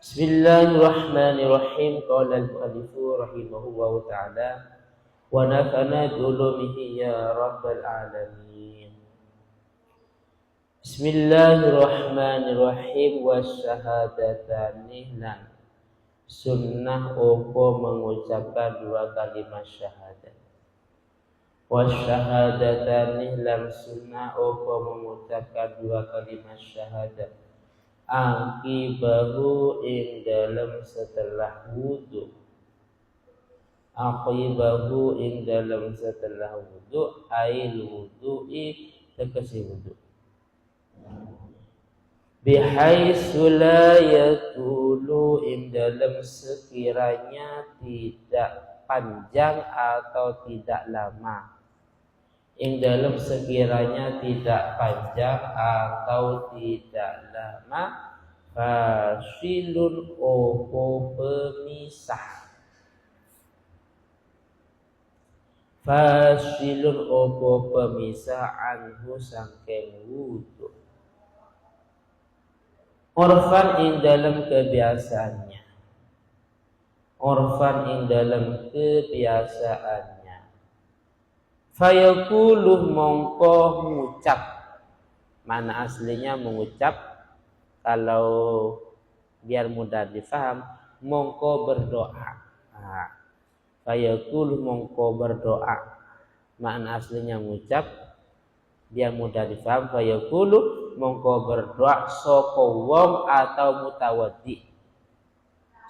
Bismillahirrahmanirrahim. Qala al-mu'allifu rahimahullahu ta'ala wa nafa'ana bi ulumihi ya rabbal alamin. Bismillahirrahmanirrahim. Wasyahadatani lan sunnah opo mengucapkan dua kalimat syahadat. Wasyahadatani lan sunnah opo mengucapkan dua kalimat syahadat. Aqibahu ing dalam setelah wudu. Aqibahu ing dalam setelah wudu. Ail wudu'i tegesi wudu. Bihaitsu la yatulu ing dalam sekiranya tidak panjang atau tidak lama. Ing dalam sekiranya tidak panjang atau tidak lama, fasilun opo pemisah. Fasilun opo pemisah anhu sangking wudu. Orfan ing dalam kebiasaannya. Orfan ing dalam kebiasaannya. Fayaqulu mongko mengucap. Mana aslinya mengucap? Kalau biar mudah difaham, mongko berdoa. Fayaqulu mongko berdoa. Mana aslinya mengucap? Biar mudah difaham, fayaqulu mongko berdoa sapa wong atau mutawaddi.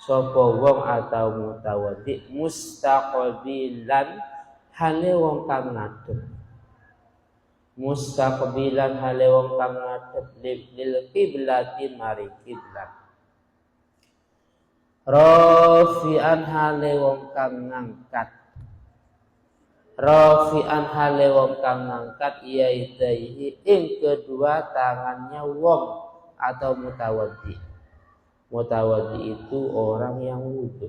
Sapa wong atau mutawaddi mustaqbilan hale wong kang ngadep. Mustaqbilan hale wong kang ngadep lil qiblati mari kiblat. Rafi'an hale wong kang ngangkat. Rafi'an hale wong kang ngangkat yaidaihi ing kedua tangannya wong atau mutawaddi. Mutawaddi itu orang yang wudu.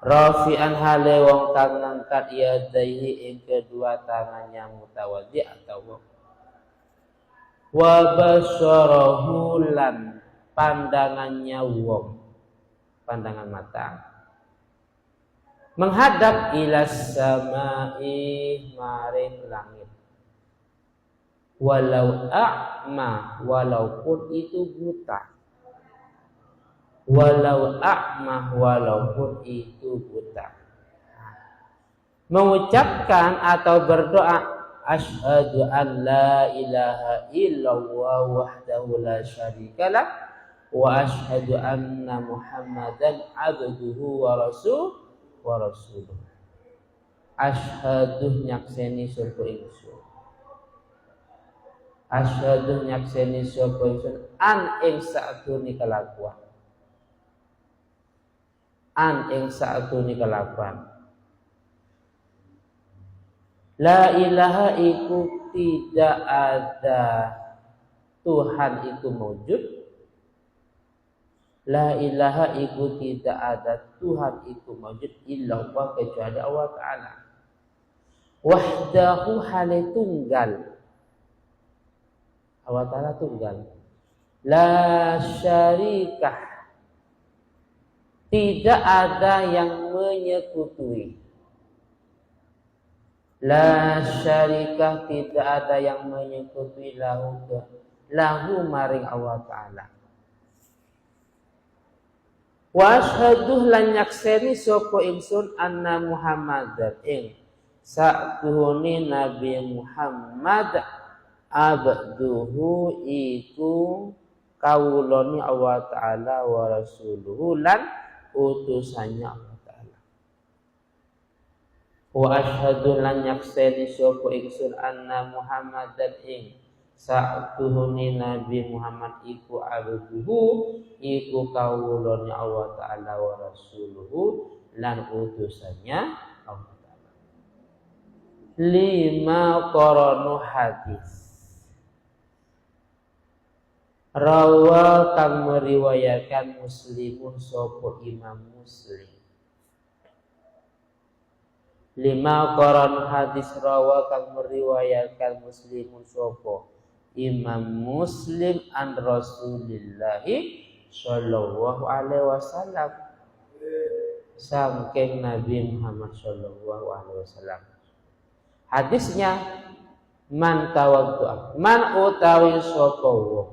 Rafi'an hale wong kang ngangkat yadaihi ing kedua tangannya mutawaddi atau wong. Wa basyarahu lan pandangannya wong, pandangan mata, menghadap ilas samai maring langit. Walau a'ma, walaupun itu buta. Walau a'mah, walaupun itu buta. Mengucapkan atau berdoa asyhadu an la ilaha illallah wahdahu la syarikalah wa asyhadu anna muhammadan abduhu wa rasuluh. Asyhadu nyakseni sapa ingsun. Asyhadu nyakseni sapa ingsun an ing sakdurunge kelakuan. An ing saatuni kelakuan. La ilaha iku tidak ada Tuhan itu wujud. La ilaha iku tidak ada Tuhan itu wujud illallah kecuali Allah Ta'ala. Wahdahu hale tunggal. Allah Ta'ala tunggal. La syarikah, tidak ada yang menyekutui. La syarikah, tidak ada yang menyekutui lahu maring Allah Ta'ala. Wa asyhadu lan nyakseni sapa ingsun anna Muhammadan ing saktuhune Nabi Muhammad abduhu iku kawulane Allah Ta'ala wa rasuluhu lan utusannya Allah Ta'ala. Wa asyhadu lan nyakseni sapa ingsun anna Muhammadan ing sa'tuhune Nabi Muhammad iku abduhu iku kawulane Allah Ta'ala wa rasuluhu lan utusannya Allah Ta'ala. Lima qaranu hadis. Rawa kang meriwayatkan Muslimun sapa Imam Muslim. Lima qaran hadis rawa kang meriwayatkan Muslimun sapa Imam Muslim an Rasulillahi sallallahu alaihi wasallam saking Nabi Muhammad sallallahu alaihi wasallam. Hadisnya man tawaddu'a, man utawi sapa wong,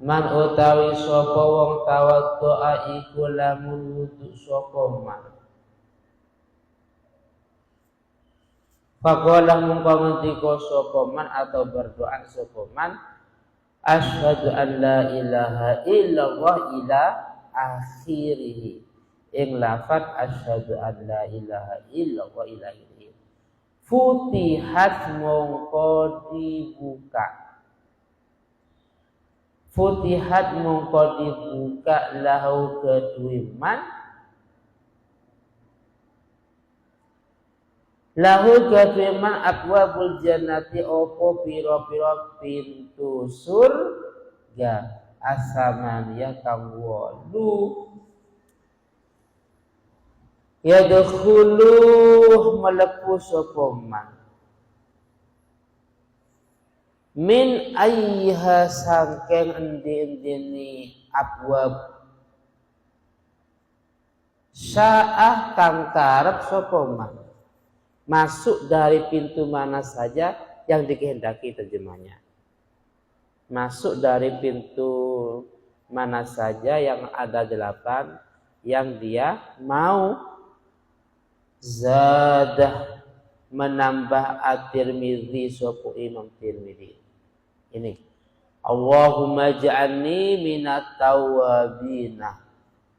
man utawi sapa wong tawaddu'a iku lamun wudu sapa man. Faqala mungko ngendika sapa man atau berdoa sapa man, asyhadu an la ilaha illallah ila akhirih. Ing lafaz asyhadu an la ilaha illallah ila akhirih. Futihat mongko dibuka. Futihat mongko dibuka lahu kedue man. Lahu kedue man abwabul jannati opo pira-pira pintu surga asamania kang 8 yadkhulu malebu sapa man min ayyiha sangkeng endi-endine abwab sya'ah kang karep sapa man, masuk dari pintu mana saja yang dikehendaki terjemahnya. Masuk dari pintu mana saja yang ada 8 yang dia mau. Zadah menambah at-Tirmidzi sapa Imam Tirmidzi. Ini Allahumma ja'alni minat tawwabina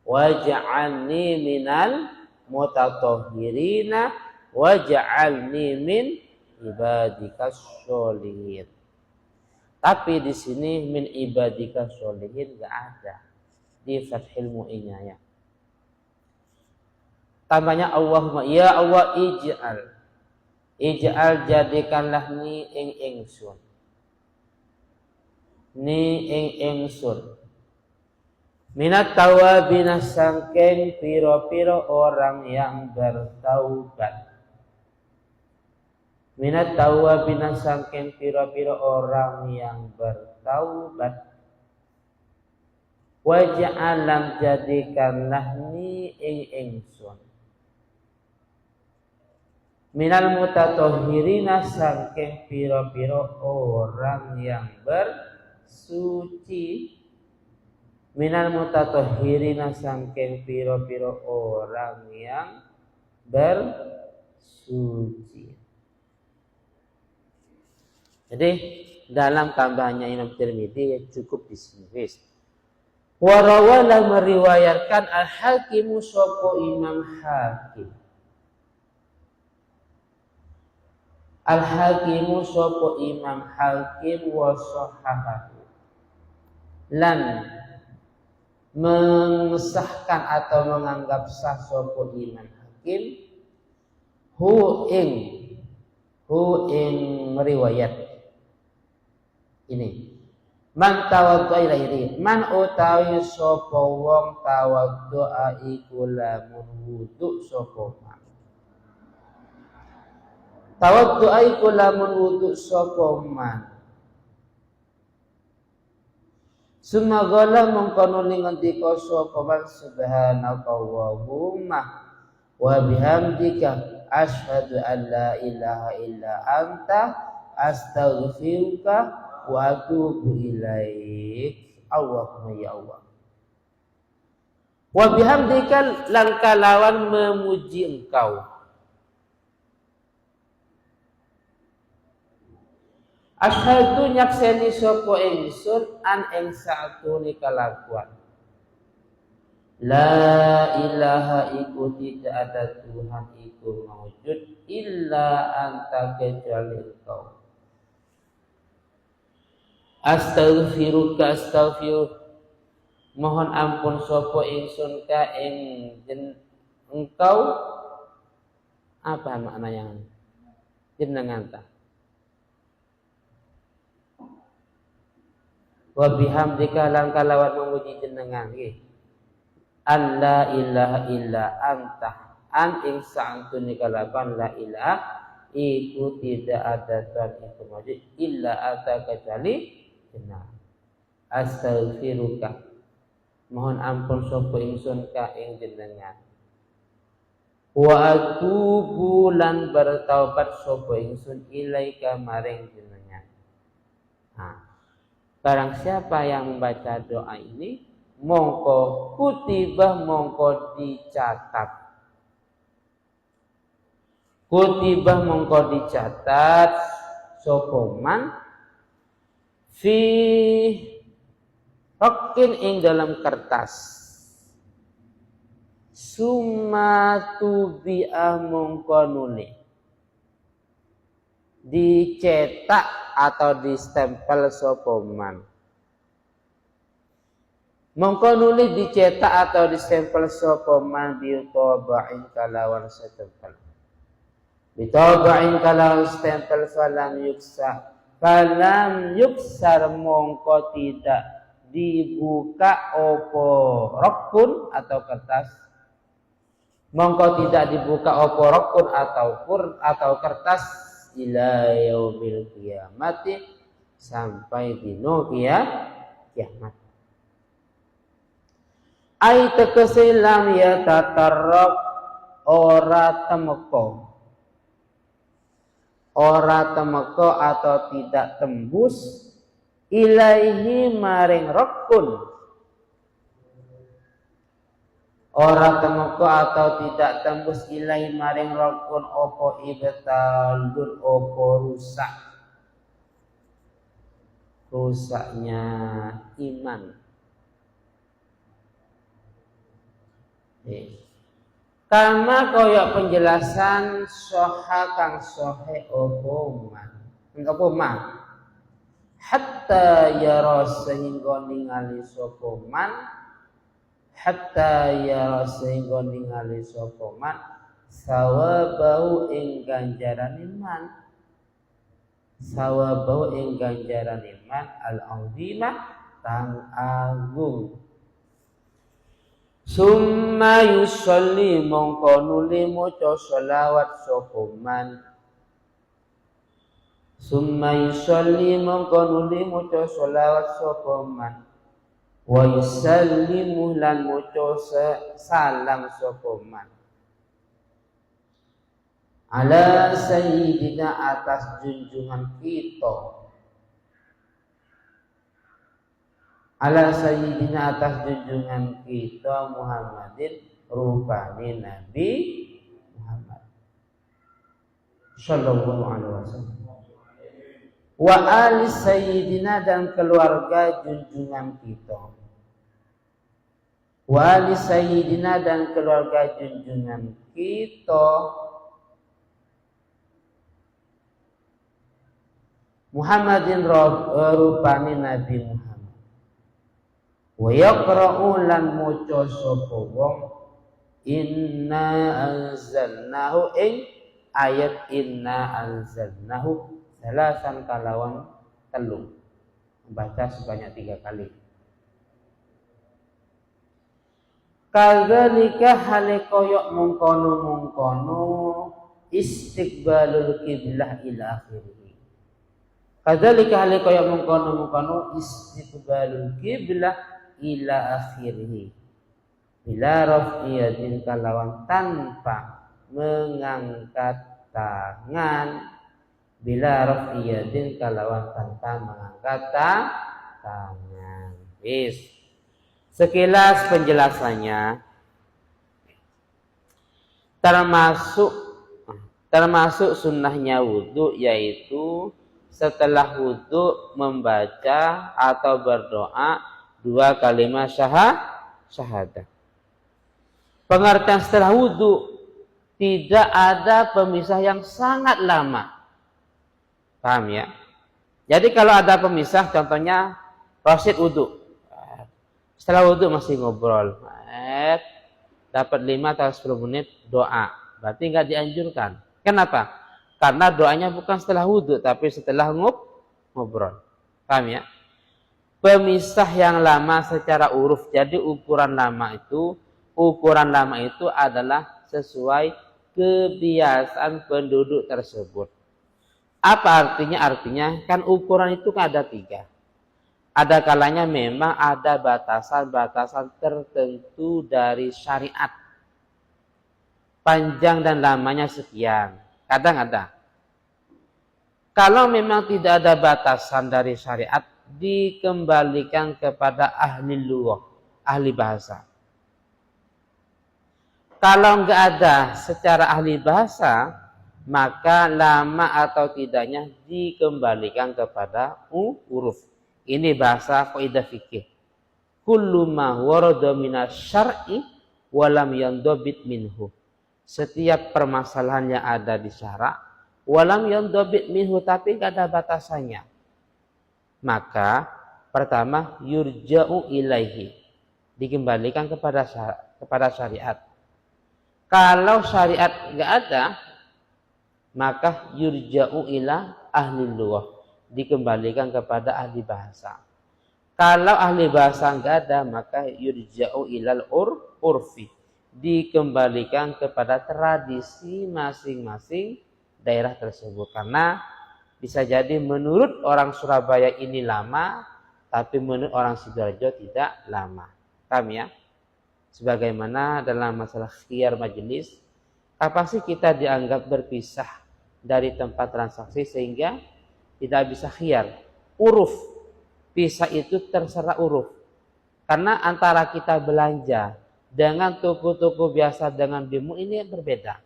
waj'alni minal mutatahhirina waj'alni min ibadikas sholihin. Tapi di sini min ibadikas sholihin enggak ada di Fathul Mu'innya ya. Tambahnya Allahumma ya Allah ij'al jadikanlah ni ing ingsun. Ni ing ingsun. Minat tawabina sangkeng piro-piro orang yang bertaubat. Minat tawabina sangkeng piro-piro orang yang bertaubat. Waja'alam jadikanlah ni ing ingsun. Minal mutatahhirina sangkeng piro-piro orang yang bersuci. Minal mutatahhirina sangkeng piro-piro orang yang bersuci. Jadi dalam tambahannya Imam Tirmidzi cukup di sini. Warawala meriwayatkan Al-Hakimu sapa Imam Hakim. Al-Hakimu sapa Imam Hakim wa sahahahu. Lan mengesahkan atau menganggap sah sapa Imam Hakim hu ing riwayat ini. Man tawaddu'a ilahi, man utawi sapa wong tawaddu'a iku lamun wudu sapa man. Tawaddu'a iku lamun wudu sapa man. Summa qala mongko ngendika sapa man subhanakallahumma wa bihamdika asyhadu an la ilaha illa anta astaghfiruka wa atubu ilaik. Allahumma ya Allah. Wa bihamdika lan kalawan memuji engkau. Asyhadu nyakseni sapa ingsun an ing saatune kalakuan. La ilaha iku tidak ada Tuhan iku maujud illa anta kecuali engkau. Astaghfiruka mohon ampun sapa ingsun ka ing engkau. Apa maknanya? Jenengan ta. Wa bihamdika lan kalawan memuji jenengan nggih. Alla ilaha illa anta an ing sa'antuni kalapan la ilaha iku tidak ada Tuhan itu maujud illa anta kecuali jenengan. astaghfiruka, mohon ampun sapa ingsun ka ing jenengan. Wa atubu lan bertaubat sapa ingsun ilaika maring jenengan. Nah, barang siapa yang membaca doa ini, mongko kutibah, mongko dicatat. Kutibah mongko dicatat sapa man fi rokin ing dalam kertas. Sumatu bi'ah mongko nuli dicetak atau distempel sapa man. Mongko nuli dicetak atau distempel sapa man bi tabain kalawan setempel. Bi tabain kalawan stempel falam yuksar mongko tidak dibuka opo rokun atau kertas. Mongko tidak dibuka opo rokun atau kertas ila yaumil qiyamati sampai dino kiamat. Ai tegese lam ya tatarrab ora temeko atau tidak tembus ilaihi maring rokun, ora temeko atau tidak tembus ilaihi maring rokun opo ibtalun opo rusaknya iman. Karena koyok penjelasan soha kang sohe opo man hatta yara sehingga ningali sapa man sawabahu ing ganjaran iman al-azimah kang agung. Summa yusolli mongko nuli maca sholawat sapa man. Wa yusallimu lan maca salam sapa man. Ala sayyidina atas junjungan kita. Muhammadin rupane Nabi Muhammad sallallahu alaihi wasallam. Wa ali sayyidina dan keluarga junjungan kita. Muhammadin rupane Nabi Muhammad. Wa yaqra'u lan maca sapa wong inna anzalnahu ing ayat inna anzalnahu salasan kalawan telu, membaca sebanyak 3 kali. Kadzalika hale koyok mungkono istiqbalul qiblah ila akhirih. Kadzalika hale koyok mungkono istiqbalul qiblah ila akhirih. Bila raf'iyadin kalawan tanpa mengangkat tangan. Sekilas penjelasannya termasuk sunnahnya wudhu, yaitu setelah wudhu membaca atau berdoa 2 kalimat syahadat. Pengertian setelah wudhu, tidak ada pemisah yang sangat lama. Paham ya? Jadi kalau ada pemisah, contohnya Rasid wudhu. Setelah wudhu masih ngobrol. Dapat 5 atau 10 menit doa. Berarti nggak dianjurkan. Kenapa? Karena doanya bukan setelah wudhu, tapi setelah ngobrol. Paham ya? Pemisah yang lama secara uruf. Jadi ukuran lama itu adalah sesuai kebiasaan penduduk tersebut. Apa artinya? Artinya kan ukuran itu kan ada 3. Ada kalanya memang ada batasan-batasan tertentu dari syariat. Panjang dan lamanya sekian. Kadang ada. Kalau memang tidak ada batasan dari syariat, dikembalikan kepada ahli lughah, ahli bahasa. Kalau enggak ada secara ahli bahasa, maka lama atau tidaknya dikembalikan kepada huruf. Ini bahasa kaidah fikih. Kullu ma warada minas syar'i wa lam yandabit minhu. Setiap permasalahan yang ada di syara' wa lam yandabit minhu, tapi enggak ada batasannya. Maka pertama yurja'u ilaihi, dikembalikan kepada syariat. Kalau syariat enggak ada, maka yurja'u ila ahli lughah, dikembalikan kepada ahli bahasa. Kalau ahli bahasa enggak ada, maka yurja'u ilal urfi, dikembalikan kepada tradisi masing-masing daerah tersebut. Karena bisa jadi menurut orang Surabaya ini lama, tapi menurut orang Sidoarjo tidak lama. Paham ya? Sebagaimana dalam masalah khiyar majelis, kapan sih kita dianggap berpisah dari tempat transaksi sehingga tidak bisa khiyar? Uruf. Pisah itu terserah uruf. Karena antara kita belanja dengan toko-toko biasa dengan demo ini berbeda.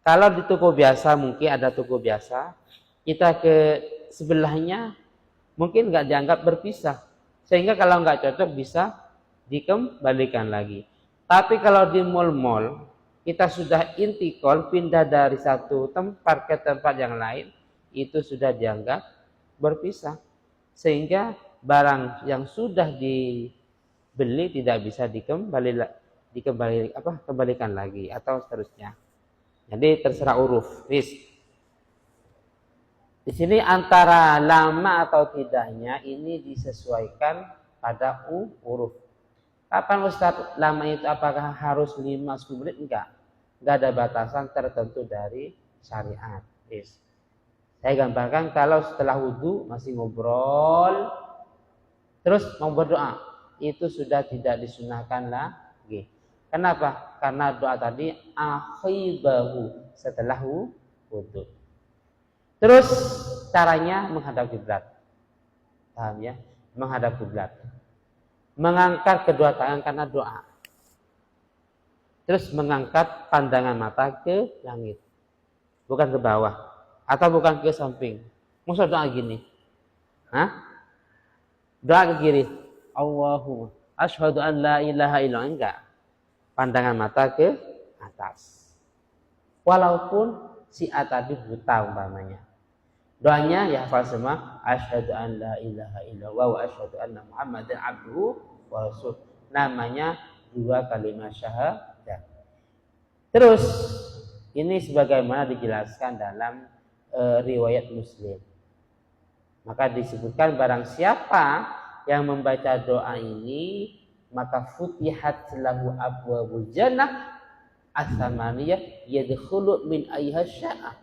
Kalau di toko biasa mungkin ada toko biasa, kita ke sebelahnya mungkin nggak dianggap berpisah. Sehingga kalau nggak cocok bisa dikembalikan lagi. Tapi kalau di mal-mal kita sudah intikal, pindah dari satu tempat ke tempat yang lain, itu sudah dianggap berpisah. Sehingga barang yang sudah dibeli tidak bisa kembalikan lagi atau seterusnya. Jadi terserah uruf. Di sini antara lama atau tidaknya ini disesuaikan pada huruf. Kapan Ustaz lama itu, apakah harus 5-10 menit? Enggak ada batasan tertentu dari syariat. Saya gambarkan kalau setelah wudhu masih ngobrol, terus mau berdoa, itu sudah tidak disunahkan lagi. Kenapa? Karena doa tadi akhibahu, setelah wudhu. Terus caranya menghadap kiblat. Paham ya? Menghadap kiblat. Mengangkat kedua tangan karena doa. Terus mengangkat pandangan mata ke langit. Bukan ke bawah. Atau bukan ke samping. Masa doa gini? Doa ke kiri. Allahumma asyhadu an la ilaha illallah. Enggak. Pandangan mata ke atas. Walaupun si A tadi buta umpamanya. Doanya ya hafal semua. Asyhadu an la ilaha illallah wa asyhadu anna Muhammadan abduhu wa rasul. Namanya 2 kalimat syahadat. Terus ini sebagaimana dijelaskan dalam riwayat Muslim. Maka disebutkan barang siapa yang membaca doa ini, maka futihat lahu abwabul jannah as-samaniyah yadkhulu min ayyiha syaa.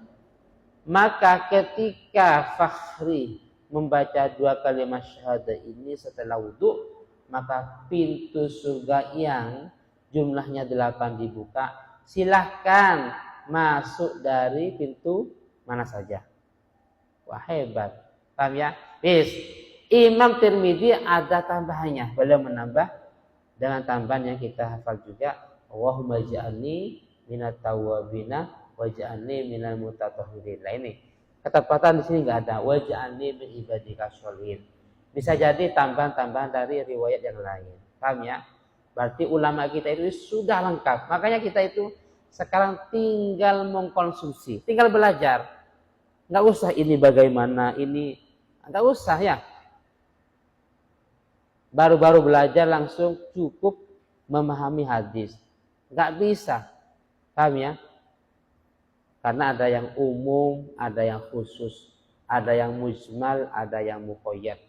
Maka ketika Fakhri membaca 2 kalimat syahadat ini setelah wudhu, maka pintu surga yang jumlahnya 8 dibuka. Silahkan masuk dari pintu mana saja. Wah, hebat. Paham ya? Imam Tirmidzi ada tambahannya. Beliau menambah dengan tambahan yang kita hafal juga. Allahumma ja'alni minat tawwabina waj'alni minal mutatahhirin. Nah ini ketepatan di sini enggak ada. Waj'alni min ibadika sholihin. Bisa jadi tambahan-tambahan dari riwayat yang lain. Paham ya? Berarti ulama kita itu sudah lengkap. Makanya kita itu sekarang tinggal mengkonsumsi, tinggal belajar. Enggak usah ini bagaimana, ini enggak usah ya. Baru-baru belajar langsung cukup memahami hadis. Enggak bisa. Paham ya? Karena ada yang umum, ada yang khusus, ada yang mujmal, ada yang muqayyad.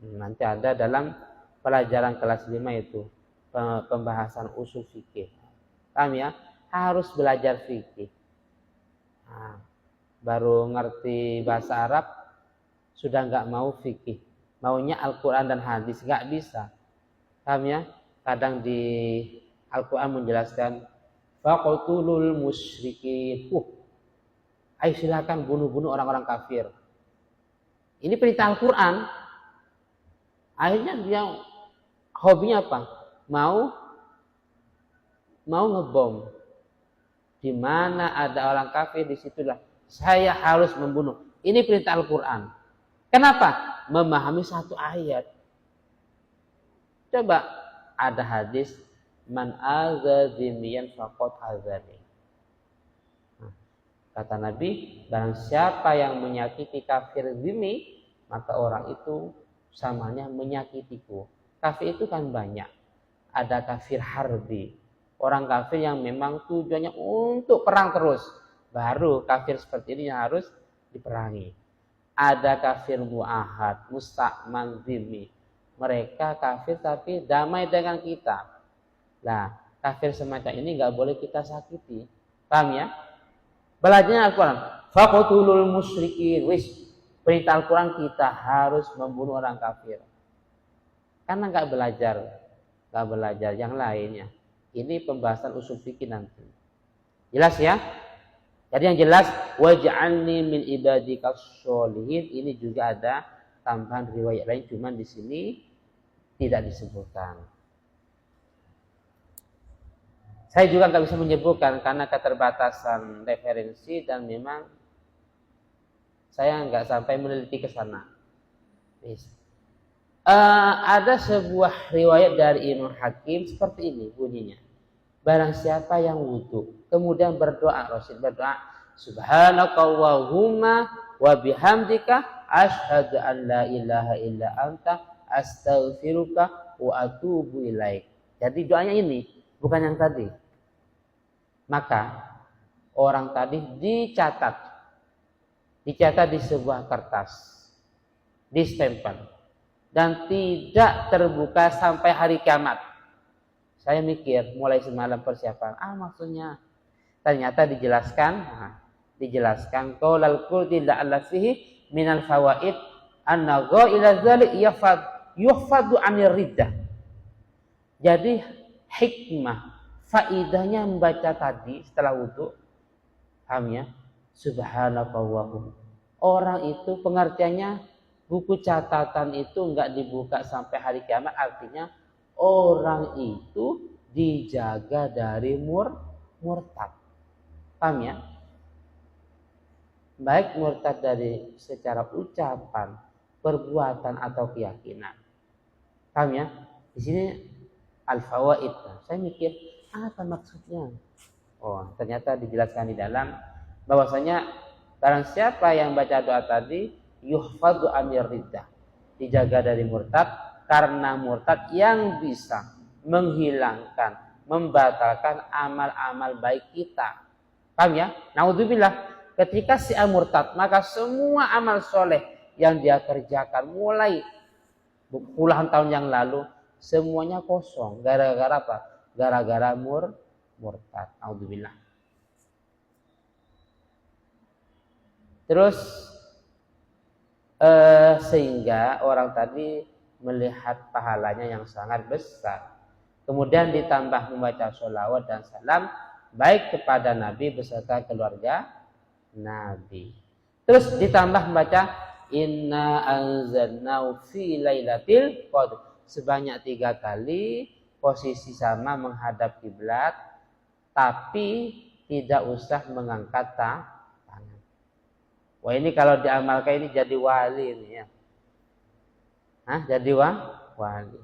Nanti ada dalam pelajaran kelas 5 itu pembahasan usul fikih. Paham ya? Harus belajar fikih. Baru ngerti bahasa Arab sudah enggak mau fikih. maunya Al-Quran dan hadis, nggak bisa. Paham ya? Kadang di Al-Quran menjelaskan faqtulul musyrikin. Ayo silakan bunuh-bunuh orang-orang kafir. Ini perintah Al-Quran. Akhirnya dia hobinya apa? Mau ngebom. Di mana ada orang kafir, disitulah saya harus membunuh. Ini perintah Al-Quran. Kenapa? Memahami satu ayat. Coba ada hadis man azza zimiyan faqad azani. Kata Nabi, barang siapa yang menyakiti kafir zimmi, maka orang itu samanya menyakitiku. Kafir itu kan banyak. Ada kafir harbi, orang kafir yang memang tujuannya untuk perang terus. Baru kafir seperti ini yang harus diperangi. Ada kafir mu'ahad, musta'man zimmi. Mereka kafir tapi damai dengan kita. Nah, kafir semacam ini nggak boleh kita sakiti. Paham ya? Belajarnya Al-Quran. Faqtulul musyrikin. Perintah Al-Quran kita harus membunuh orang kafir. Karena nggak belajar yang lainnya. Ini pembahasan usul fikih nanti. Jelas ya? Jadi yang jelas waj'alni min ibadikas sholihin. Ini juga ada tambahan riwayat lain, cuman di sini tidak disebutkan. Saya juga nggak bisa menyebutkan karena keterbatasan referensi dan memang saya nggak sampai meneliti ke sana. Ada sebuah riwayat dari Imam Hakim seperti ini bunyinya. Barang siapa yang wudu kemudian berdoa, Rasul berdoa, Subhanakallahumma wa bihamdika asyhadu an la ilaha illa anta astaghfiruka wa atubu ilaik. Jadi doanya ini, bukan yang tadi. Maka orang tadi dicatat di sebuah kertas, distempel, dan tidak terbuka sampai hari kiamat. Saya mikir mulai semalam persiapan. Maksudnya ternyata dijelaskan qaulal qurdi la'alla fihi minal fawaid anna gha'ila dzalik yuhfadu 'anir riddah. Jadi hikmah faidahnya membaca tadi setelah wudu, paham ya? Subhanakallahum. Orang itu pengertiannya buku catatan itu enggak dibuka sampai hari kiamat, artinya orang itu dijaga dari murtad. Paham ya? Baik murtad dari secara ucapan, perbuatan atau keyakinan. Paham ya? Di sini al-fawaid. Saya mikir apa maksudnya? Ternyata dijelaskan di dalam bahwasanya barang siapa yang baca doa tadi yuhfadu anir riddah, dijaga dari murtad, karena murtad yang bisa menghilangkan, membatalkan amal-amal baik kita. Paham ya? Naudzubillah, ketika si murtad, maka semua amal soleh yang dia kerjakan mulai puluhan tahun yang lalu semuanya kosong. Gara-gara apa? Gara-gara murtad. Naudzubillah. Terus sehingga orang tadi melihat pahalanya yang sangat besar. Kemudian ditambah membaca sholawat dan salam baik kepada Nabi beserta keluarga Nabi. Terus ditambah membaca inna anzalnahu fi lailatul qadr sebanyak 3 kali, posisi sama menghadap kiblat, tapi tidak usah mengangkat tangan. Wah, ini kalau diamalkan ini jadi wali ini ya. Jadi wali.